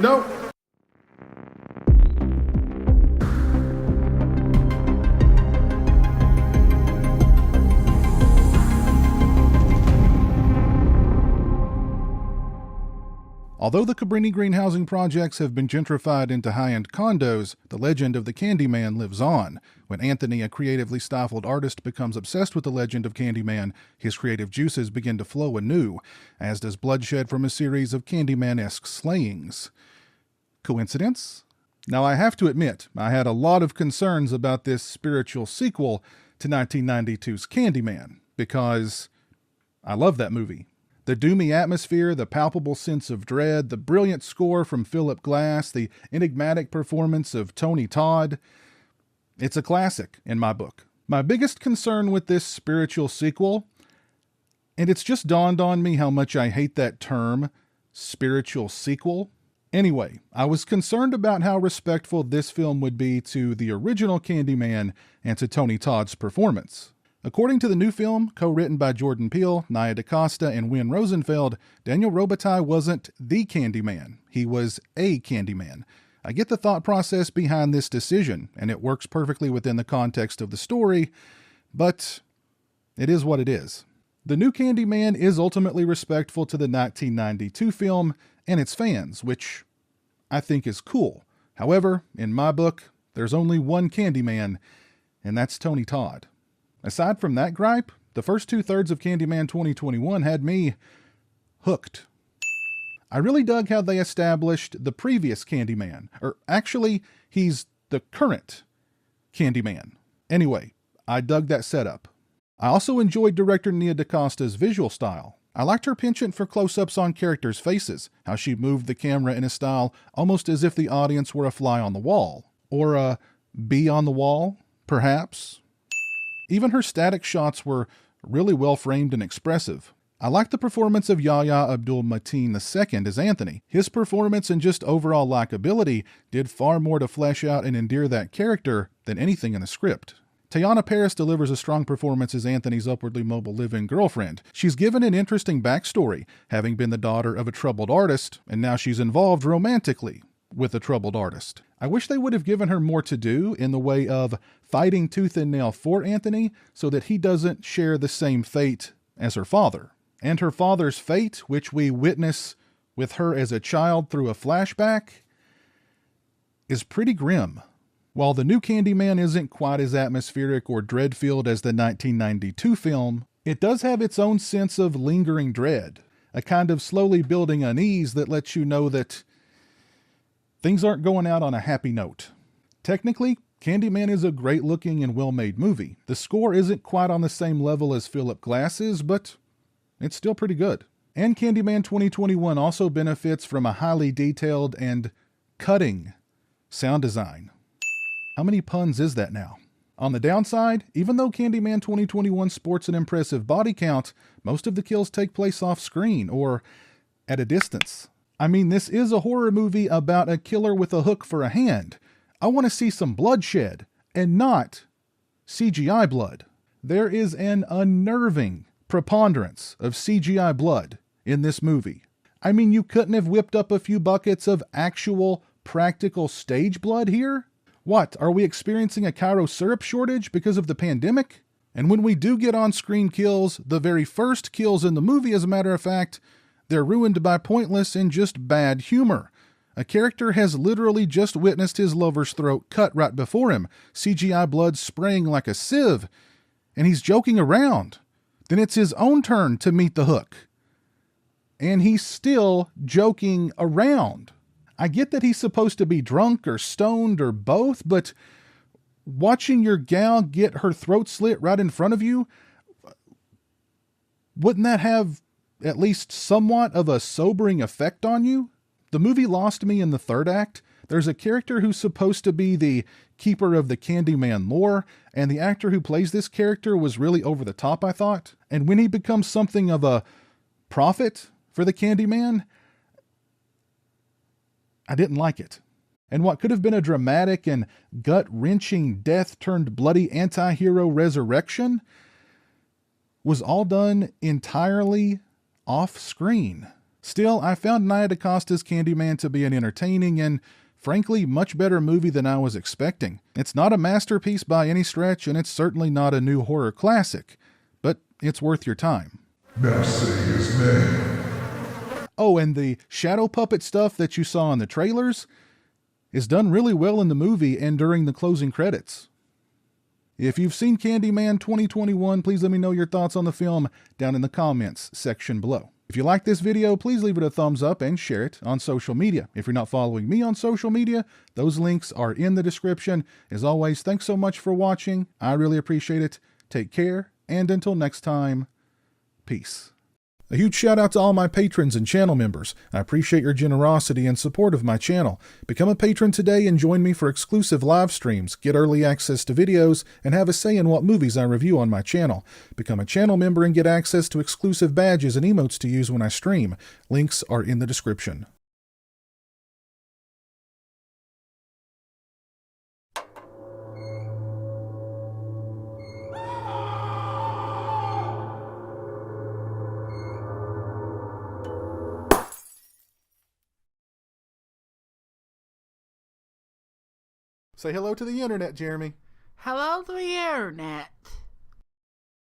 No. Although the Cabrini Green housing projects have been gentrified into high-end condos, the legend of the Candyman lives on. When Anthony, a creatively stifled artist, becomes obsessed with the legend of Candyman, his creative juices begin to flow anew, as does Bloodshed from a series of Candyman-esque slayings. Coincidence? Now, I have to admit, I had a lot of concerns about this spiritual sequel to 1992's Candyman, because I love that movie. The doomy atmosphere, the palpable sense of dread, the brilliant score from Philip Glass, the enigmatic performance of Tony Todd. It's a classic in my book. My biggest concern with this spiritual sequel, and it's just dawned on me how much I hate that term, spiritual sequel. Anyway, I was concerned about how respectful this film would be to the original Candyman and to Tony Todd's performance. According to the new film, co-written by Jordan Peele, Nia DaCosta, and Wynn Rosenfeld, Daniel Robitaille wasn't the Candyman. He was a Candyman. I get the thought process behind this decision, and it works perfectly within the context of the story, but it is what it is. The new Candyman is ultimately respectful to the 1992 film and its fans, which I think is cool. However, in my book, there's only one Candyman, and that's Tony Todd. Aside from that gripe, the first 2/3 of Candyman 2021 had me hooked. I really dug how they established the previous Candyman, or actually, he's the current Candyman. Anyway, I dug that setup. I also enjoyed director Nia DaCosta's visual style. I liked her penchant for close-ups on characters' faces, how she moved the camera in a style almost as if the audience were a fly on the wall, or a bee on the wall, perhaps. Even her static shots were really well framed and expressive. I liked the performance of Yahya Abdul-Mateen II as Anthony. His performance and just overall likability did far more to flesh out and endear that character than anything in the script. Teyana Parris delivers a strong performance as Anthony's upwardly mobile live-in girlfriend. She's given an interesting backstory, having been the daughter of a troubled artist, and now she's involved romantically with a troubled artist. I wish they would have given her more to do in the way of fighting tooth and nail for Anthony so that he doesn't share the same fate as her father. And her father's fate, which we witness with her as a child through a flashback, is pretty grim. While the new Candyman isn't quite as atmospheric or dread-filled as the 1992 film, it does have its own sense of lingering dread, a kind of slowly building unease that lets you know that things aren't going out on a happy note. Technically, Candyman is a great-looking and well-made movie. The score isn't quite on the same level as Philip Glass's, but it's still pretty good. And Candyman 2021 also benefits from a highly detailed and cutting sound design. How many puns is that now? On the downside, even though Candyman 2021 sports an impressive body count, most of the kills take place off-screen or at a distance. I mean, this is a horror movie about a killer with a hook for a hand. I want to see some bloodshed, and not CGI blood. There is an unnerving preponderance of CGI blood in this movie. I mean, you couldn't have whipped up a few buckets of actual, practical stage blood here? What, are we experiencing a Cairo syrup shortage because of the pandemic? And when we do get on-screen kills, the very first kills in the movie, as a matter of fact, they're ruined by pointless and just bad humor. A character has literally just witnessed his lover's throat cut right before him, CGI blood spraying like a sieve, and he's joking around. Then it's his own turn to meet the hook. And he's still joking around. I get that he's supposed to be drunk or stoned or both, but watching your gal get her throat slit right in front of you, wouldn't that have at least somewhat of a sobering effect on you? The movie lost me in the third act. There's a character who's supposed to be the keeper of the Candyman lore, and the actor who plays this character was really over the top, I thought. And when he becomes something of a prophet for the Candyman, I didn't like it. And what could have been a dramatic and gut-wrenching death-turned-bloody anti-hero resurrection was all done entirely off-screen. Still, I found Nia DaCosta's Candyman to be an entertaining and, frankly, much better movie than I was expecting. It's not a masterpiece by any stretch, and it's certainly not a new horror classic, but it's worth your time. Now say his name. Oh, and the shadow puppet stuff that you saw in the trailers is done really well in the movie and during the closing credits. If you've seen Candyman 2021, please let me know your thoughts on the film down in the comments section below. If you like this video, please leave it a thumbs up and share it on social media. If you're not following me on social media, those links are in the description. As always, thanks so much for watching. I really appreciate it. Take care, and until next time, peace. A huge shout out to all my patrons and channel members. I appreciate your generosity and support of my channel. Become a patron today and join me for exclusive live streams, get early access to videos, and have a say in what movies I review on my channel. Become a channel member and get access to exclusive badges and emotes to use when I stream. Links are in the description. Say hello to the internet, Jeremy. Hello to the internet.